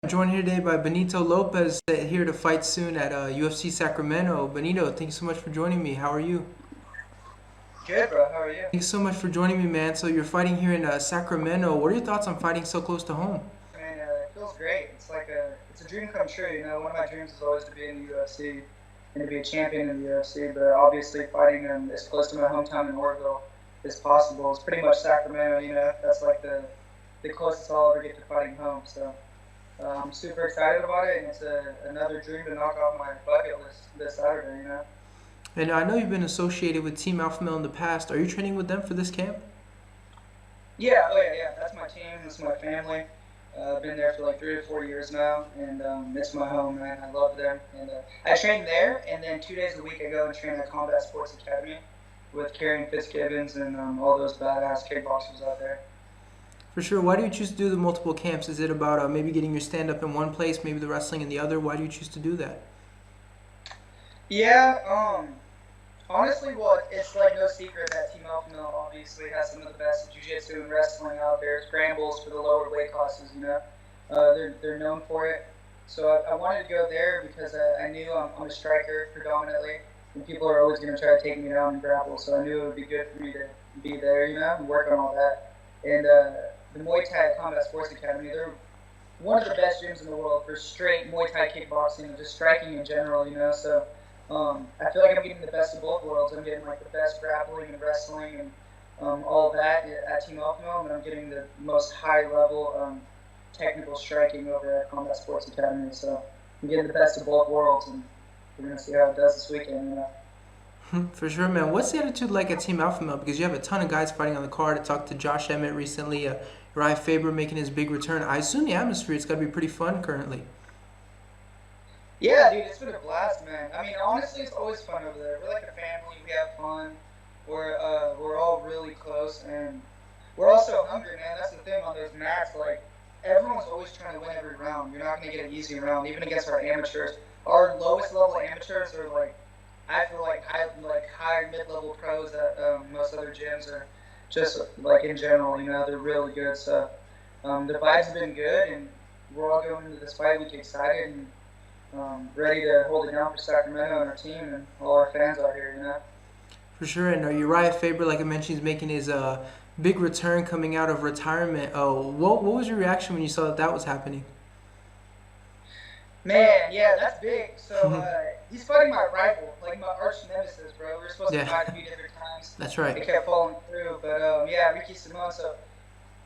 Joined here today by Benito Lopez, here to fight soon at UFC Sacramento. Benito, thank you so much for joining me. How are you? Good, bro. How are you? Thanks so much for joining me, man. So you're fighting here in Sacramento. What are your thoughts on fighting so close to home? Man, it feels great. It's a dream come true. One of my dreams is always to be in the UFC and to be a champion in the UFC. But obviously, fighting as close to my hometown in Oroville as possible. It's pretty much Sacramento. That's like the closest I'll ever get to fighting home. So I'm super excited about it, and it's another dream to knock off my bucket list this Saturday. And I know you've been associated with Team Alpha Male in the past. Are you training with them for this camp? Yeah. Oh yeah, yeah. That's my team. That's my family. I've been there for like 3 or 4 years now, and it's my home, man. I love them. And I train there, and then 2 days a week I go and train at Combat Sports Academy with Karen Fitzgibbons and all those badass kickboxers out there. For sure. Why do you choose to do the multiple camps? Is it about maybe getting your stand-up in one place, maybe the wrestling in the other? Why do you choose to do that? Yeah, honestly, well, it's like no secret that Team Alpha Male obviously has some of the best jiu-jitsu and wrestling out there. Scrambles for the lower weight classes. They're known for it. So I wanted to go there because I knew I'm a striker predominantly, and people are always going to try to take me down and grapple. So I knew it would be good for me to be there, and work on all that. And the Muay Thai Combat Sports Academy, they're one of the best gyms in the world for straight Muay Thai kickboxing and just striking in general. So I feel like I'm getting the best of both worlds. I'm getting like the best grappling and wrestling and all of that at Team Alpha Male, and I'm getting the most high level technical striking over at Combat Sports Academy. So I'm getting the best of both worlds, and we're gonna see how it does this weekend. For sure, man. What's the attitude like at Team Alpha Male? Because you have a ton of guys fighting on the card. I talked to Josh Emmett recently. Uriah Faber making his big return. I assume the atmosphere it's got to be pretty fun currently. Yeah, dude, it's been a blast, man. I mean, honestly, it's always fun over there. We're like a family. We have fun. We're all really close, and we're also hungry, man. That's the thing on those mats. Like, everyone's always trying to win every round. You're not gonna get an easy round, even against our amateurs. Our lowest level amateurs are like, I feel like higher mid level pros that most other gyms are. Just like in general, they're really good. So the vibes have been good, and we're all going into this fight week excited and ready to hold it down for Sacramento and our team and all our fans out here. For sure. And Uriah Faber, like I mentioned, is making his big return coming out of retirement. Oh, what was your reaction when you saw that that was happening? Man, yeah, that's big. So he's fighting my rival, like my arch nemesis, bro. We were supposed to Yeah, fight a few different times. that's It right. kept falling through, but yeah, Ricky Simone. So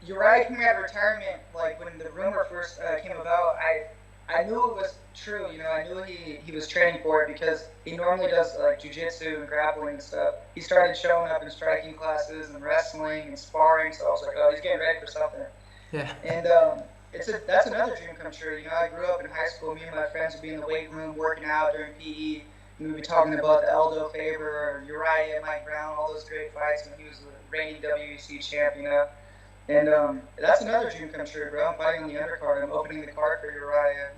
Uriah coming out of retirement, like when the rumor first came about, I knew it was true. I knew he was training for it because he normally does like jujitsu and grappling and stuff. He started showing up in striking classes and wrestling and sparring. So I was like, oh, he's getting ready for something. Yeah. And that's another dream come true. I grew up in high school. Me and my friends would be in the weight room working out during PE. And we'd be talking about the Aldo Faber or Uriah, Mike Brown, all those great fights when he was the reigning WEC champ. And that's another dream come true, bro. I'm fighting on the undercard. I'm opening the card for Uriah.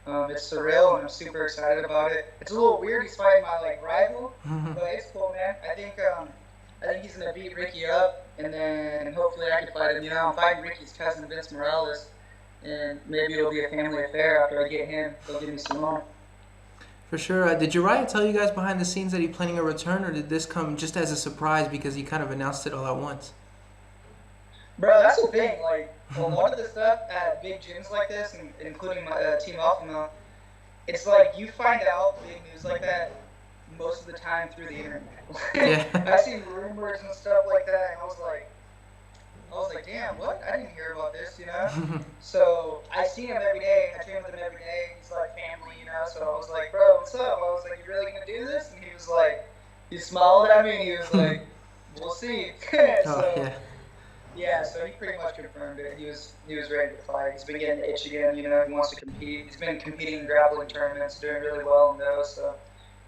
And it's surreal, and I'm super excited about it. It's a little weird. He's fighting my like rival, but it's cool, man. I think he's gonna beat Ricky up, and then hopefully I can fight him. I'm fighting Ricky's cousin Vince Morales, and maybe it'll be a family affair after I get him. They'll give me Simone. For sure. Did Uriah tell you guys behind the scenes that he planning a return, or did this come just as a surprise because he kind of announced it all at once? Bro, that's the thing. Like a lot of the stuff at big gyms like this, and including my Team Alpha Male, it's like you find out big news like that most of the time through the internet. Yeah. I've seen rumors and stuff like that, and I was like, damn, what? I didn't hear about this. So I see him every day. I train with him every day. He's like family. So I was like, bro, what's up? I was like, you really gonna do this? And he was like, he smiled at me, and he was like, we'll see. Oh So yeah. yeah, so he pretty much confirmed it. He was ready to fight. He's been getting the itch again. He wants to compete. He's been competing in grappling tournaments, doing really well in those. So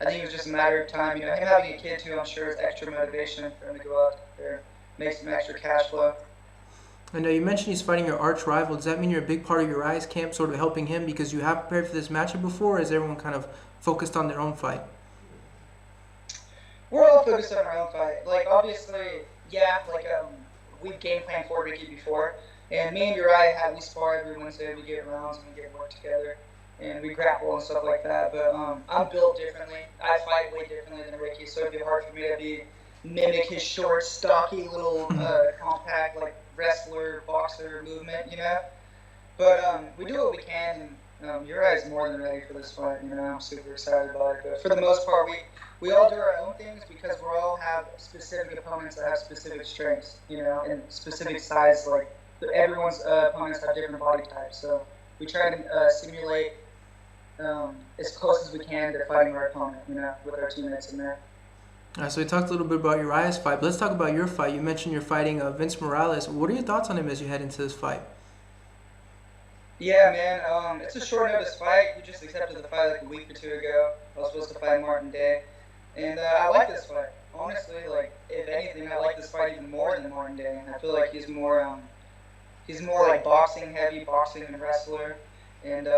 I think it was just a matter of time. Him having a kid too, I'm sure is extra motivation for him to go out there, make some extra cash flow. I know you mentioned he's fighting your arch rival. Does that mean you're a big part of Uriah's camp, sort of helping him because you have prepared for this matchup before, or is everyone kind of focused on their own fight? We're all focused on our own fight. Like obviously, yeah, like we've game planned for Ricky before. And me and Uriah, we spar every Wednesday. We get rounds and we get work together, and we grapple and stuff like that. But I'm built differently. I fight way differently than Ricky, so it'd be hard for me to be mimic his short, stocky little compact like wrestler, boxer movement, you know. But we do what we can, and Uriah's more than ready for this fight. You know, I'm super excited about it. But for the most part, we all do our own things because we all have specific opponents that have specific strengths, you know, and specific size. Like everyone's opponents have different body types, so we try to simulate as close as we can to fighting our opponent, you know, with our teammates in there. All right, so we talked a little bit about Uriah's fight, but let's talk about your fight. You mentioned you're fighting Vince Morales. What are your thoughts on him as you head into this fight? Yeah, man. It's a short notice fight. We just accepted the fight like a week or two ago. I was supposed to fight Martin Day, and I like this fight. Honestly, like if anything, I like this fight even more than Martin Day. And I feel like he's more like boxing heavy, boxing and wrestler, and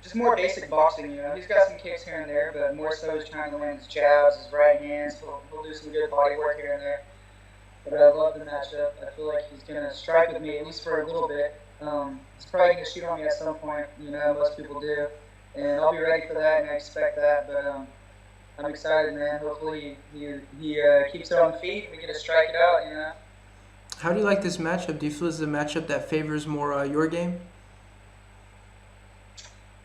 just more basic boxing. You know, he's got some kicks here and there, but more so he's trying to land his jabs, his right hands. He'll do some good body work here and there. But I love the matchup. I feel like he's gonna strike with me at least for a little bit. He's probably gonna shoot on me at some point. You know, most people do, and I'll be ready for that, and I expect that. But I'm excited, man. Hopefully he keeps it on feet. We get to strike it out. You know. How do you like this matchup? Do you feel this is a matchup that favors more your game?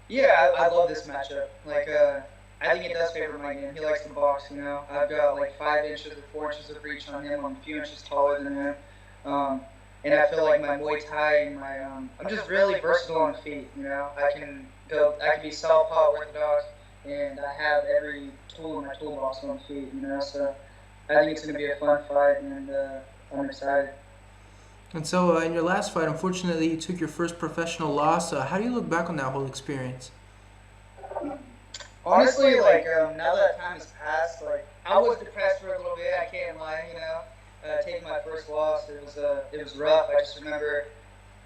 Yeah, I love this matchup. Like, I think it does favor my game. He likes to box, you know. I've got like 5 inches or 4 inches of reach on him. I'm a few inches taller than him. And I feel like my Muay Thai and my, I'm just really versatile on the feet, you know. I can be southpaw, orthodox, and I have every tool in my toolbox on the feet, you know. So I think it's going to be a fun fight, and I'm excited. And so, in your last fight, unfortunately, you took your first professional loss. How do you look back on that whole experience? Honestly, like now that time has passed, like I was depressed for a little bit. I can't lie, you know. Taking my first loss, it was rough. I just remember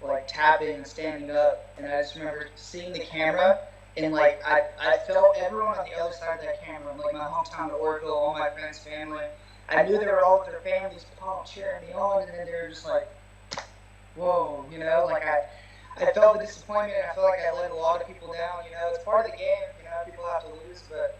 like tapping and standing up, and I just remember seeing the camera, and like I felt everyone on the other side of that camera, like my hometown of Oroville, all my friends, family. I knew they were all with their families, cheering me on, and then they were just like, whoa, you know, like I felt the disappointment. I felt like I let a lot of people down. You know, it's part of the game. You know, people have to lose, but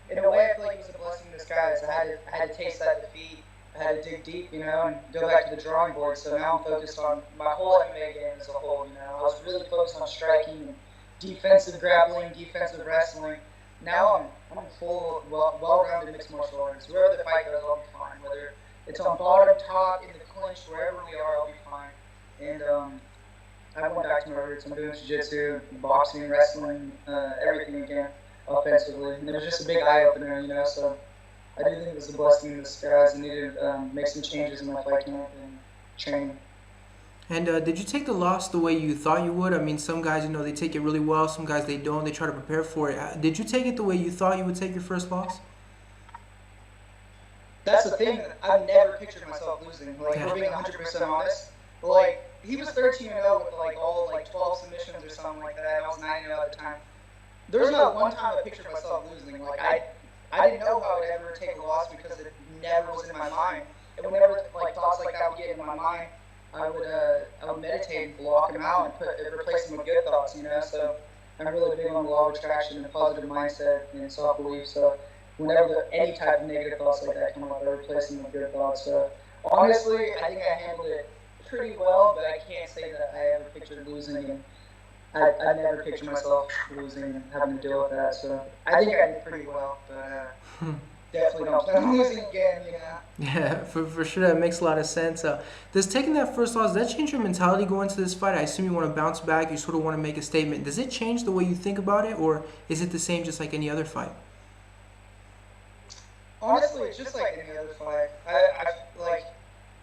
in a way, I feel like it was a blessing in disguise. I had to taste that defeat. I had to dig deep, you know, and go back to the drawing board. So now I'm focused on my whole MMA game as a whole. You know, I was really focused on striking and defensive grappling, defensive wrestling. Now I'm full, well-rounded mixed martial artist. Wherever the fight goes, I'll be fine. Whether it's on bottom, top, in the clinch, wherever we are, I'll be fine. And I went back to my roots. I'm doing jiu-jitsu, boxing, wrestling, everything again, offensively. And it was just a big eye-opener, you know, so I do think it was a blessing in disguise. I needed to make some changes in my fight camp and training. And did you take the loss the way you thought you would? I mean, some guys, you know, they take it really well. Some guys, they don't. They try to prepare for it. Did you take it the way you thought you would take your first loss? That's the thing. I've never pictured myself losing. Like, we're being 100% honest. Like, he was 13-0 with, like, all, like, 12 submissions or something like that. I was 9-0 at the time. There's not one time I pictured myself losing. Like, I didn't know how I would ever take a loss because it never was in my mind. And whenever, like, thoughts like that would get in my mind, I would meditate and block them out and replace them with good thoughts, you know? So I'm really big on the law of attraction and positive mindset and self-belief. So whenever any type of negative thoughts like that come up, I replace them with good thoughts. So honestly, I think I handled it pretty well, but I can't say that I ever pictured losing, and I never pictured myself losing and having to deal with that. So I think I did pretty well, but definitely don't plan on losing again, you know. Yeah, for sure, that makes a lot of sense. Does taking that first loss, does that change your mentality going into this fight? I assume you want to bounce back, you sort of want to make a statement. Does it change the way you think about it, or is it the same just like any other fight? Honestly, it's just like any other fight.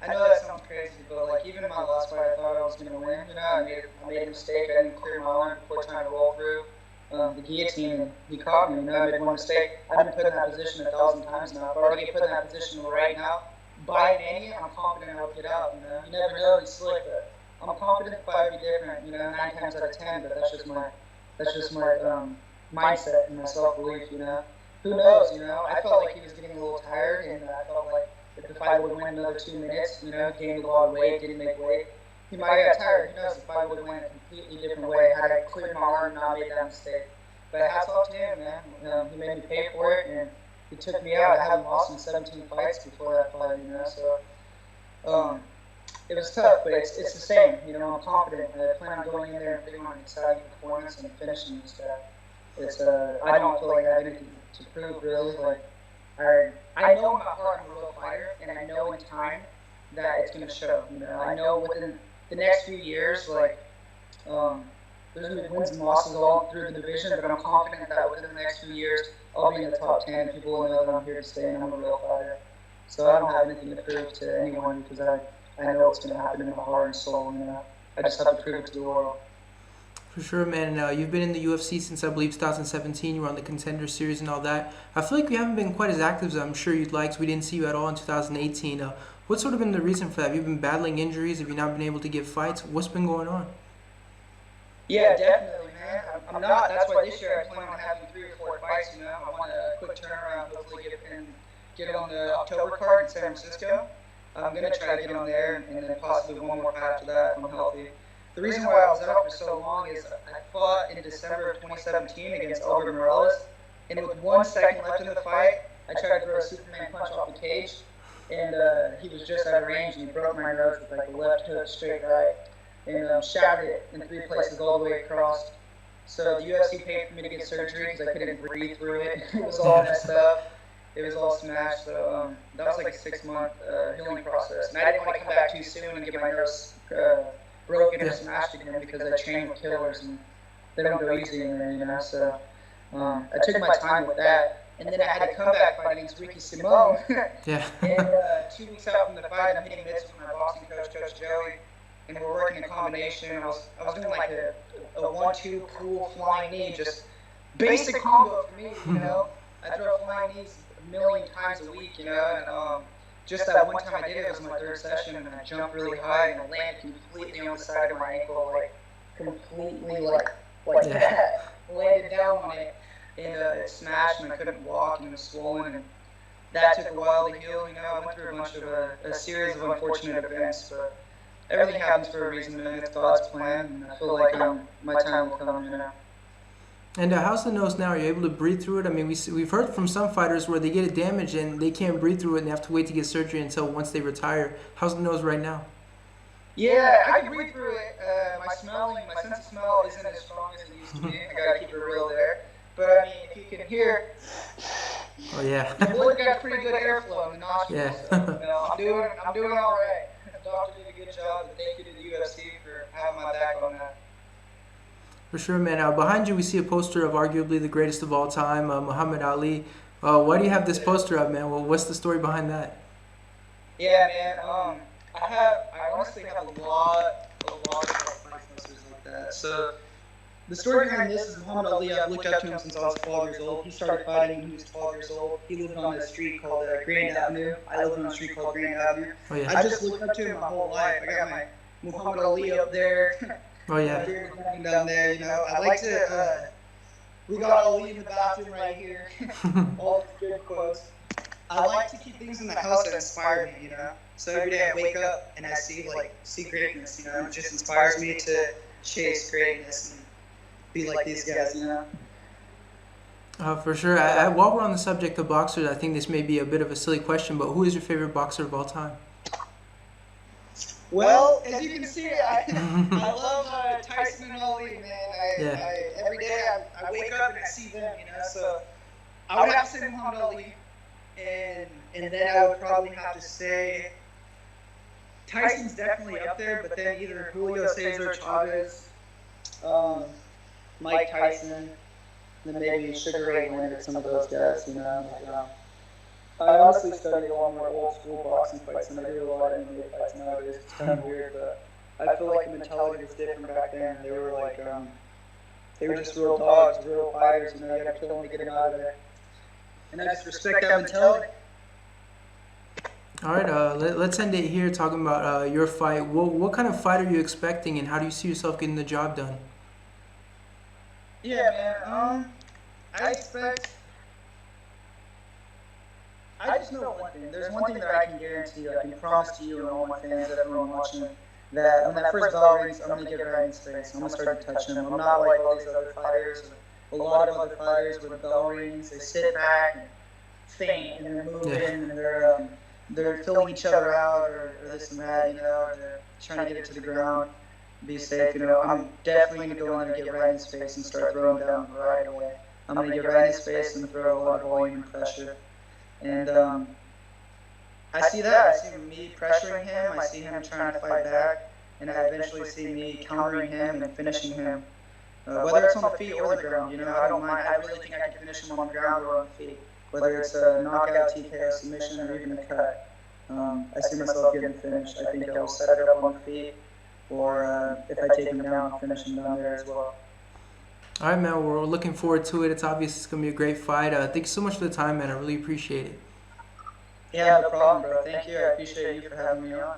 I know that sounds crazy, but like even in my last fight, I thought I was gonna win. You know, I made a mistake. I didn't clear my arm before trying to roll through the guillotine, and he caught me. You know, I made one mistake. I've been put in that position 1,000 times now. If I were to get put in that position right now, by an idiot, I'm confident I'll get out. You know, you never know. He's slick, but I'm confident the fight will be different. You know, 9 times out of 10. But that's just my mindset and my self-belief. You know. Who knows, you know? I felt like he was getting a little tired, and I felt like if the fight would win another 2 minutes, you know, gained a lot of weight, didn't make weight. he might have got tired. Who knows? The fight would have went a completely different way had I cleared my arm and not made that mistake. But hats off to him, man. He made me pay for it, and he took me out. I haven't lost in 17 fights before that fight, So it was tough, but it's the same. I'm confident. I plan on going in there and putting on an exciting performance and finishing this guy. I don't feel like I have anything to prove really. Like I know in my heart I'm a real fighter, and I know in time that it's going to show. I know within the next few years, there's going to be wins and losses all through the division, but I'm confident that within the next few years, I'll be in the top 10. People will know that I'm here to stay and I'm a real fighter. So I don't have anything to prove to anyone because I know it's going to happen in my heart and soul. I just have to prove it to the world. For sure, man. And you've been in the UFC since, I believe, 2017. You were on the Contender Series and all that. I feel like you haven't been quite as active as I'm sure you'd like, so we didn't see you at all in 2018. What's sort of been the reason for that? Have you been battling injuries? Have you not been able to give fights? What's been going on? Yeah, definitely, man. I'm not. That's why this year I plan on having 3 or 4 fights. I want a quick turnaround. Hopefully get on the October card in San Francisco. I'm gonna try to get on there and then possibly one more fight after that if I'm healthy. The reason why I was out for so long is I fought in December of 2017 against Albert Morales, and with 1 second left in the fight, I tried to throw a Superman punch off the cage, and he was just out of range, and he broke my nose with like a left hook straight right, and shattered it in 3 places all the way across. So the UFC paid for me to get surgery because I couldn't breathe through it. It was all messed up. It was all smashed. So that was like a 6-month healing process, and I didn't want to come back too soon and get my nose broken or smashed again because I train with killers and they don't go easy in there, So I took my time with that, and then I had a comeback fight against Ricky Simone. Yeah. And 2 weeks out from the fight, I'm hitting mitts with my boxing coach, Coach Joey, and we're working a combination. I was doing like a 1-2 cool flying knee, just basic combo for me. I throw flying knees a million times a week, and just that one time I did it was my 3rd session, and I jumped really high and I landed completely on the side of my ankle, like completely like that. Landed down on it, and it smashed, and I couldn't walk, and it was swollen, and that took a while to heal. I went through a bunch of a series of unfortunate events, but everything happens for a reason, and it's God's plan, and I feel like my time will come. And how's the nose now? Are you able to breathe through it? I mean, we've heard from some fighters where they get it damaged and they can't breathe through it and they have to wait to get surgery until once they retire. How's the nose right now? Yeah, I can breathe through it. My sense of smell isn't as strong as it used to be. I gotta keep it real there. But I mean, if you can hear, oh yeah, the boy got pretty good airflow in the nostrils. Yeah. So, I'm doing all right. The doctor did a good job, and thank you to the UFC for having my back on that. For sure, man. Behind you, we see a poster of arguably the greatest of all time, Muhammad Ali. Why do you have this poster up, man? Well, what's the story behind that? Yeah, man. I honestly have a lot of fight posters like that. So the story behind this is Muhammad Ali. I've looked up to him since I was 12 years old. He started fighting when he was 12 years old. He lived on a street called Grand Avenue. I lived on a street called Grand Avenue. Oh yeah. I just looked up to him my whole life. I got my Muhammad Ali up there. Oh yeah. Down there, I like to. We got Ali in the bathroom right here. All these good quotes. I like to keep things in the house that inspire me, So every day I wake up and I see greatness, It just inspires me to chase greatness and be like these guys, For sure. While we're on the subject of boxers, I think this may be a bit of a silly question, but who is your favorite boxer of all time? Well, as you can see, I love Tyson and Ali, man. Every day I wake up and I see them, So I would have to say Muhammad Ali, and then I would probably have to say Tyson's definitely up there, but then either Julio Cesar Chavez, Mike Tyson, and then maybe Sugar Ray Leonard, some of those guys, I honestly study a lot more old school boxing fights than I do a lot of MMA fights nowadays. It's kind of weird, but I feel like the mentality was different back then. They were like, they were just real dogs, real fighters. You got to kill them to get them out of there. And I just respect that mentality. All right, let's end it here talking about your fight. What kind of fight are you expecting, and how do you see yourself getting the job done? Yeah, man. I just know one thing. There's one thing that I can guarantee, I can promise to you and all my fans, everyone watching. that when that first bell rings, I'm gonna get right in his face. I'm gonna start to touch him. I'm not like all these other fighters, or a lot of other fighters where the bell rings, they sit back and faint, and they're moving, and they're filling each other out, or this and that, or they're trying to get it to the ground, be safe. I'm definitely gonna go in there and get right in his face and start throwing down right away. I'm gonna get right in his face and throw a lot of volume and pressure. And I see that. I see me pressuring him. I see him trying to fight back, and I eventually see me countering him and finishing him. Whether it's on the feet or the ground, I don't mind. I really think I can finish him on the ground or on the feet. Whether it's a knockout, TKO, submission, or even a cut. I see myself getting finished. I think I will set it up on the feet, or if I take him down, I'll finish him down there as well. All right, man. We're looking forward to it. It's obvious it's going to be a great fight. Thank you so much for the time, man. I really appreciate it. Yeah, no problem, bro. Thank you. I appreciate you for having me on.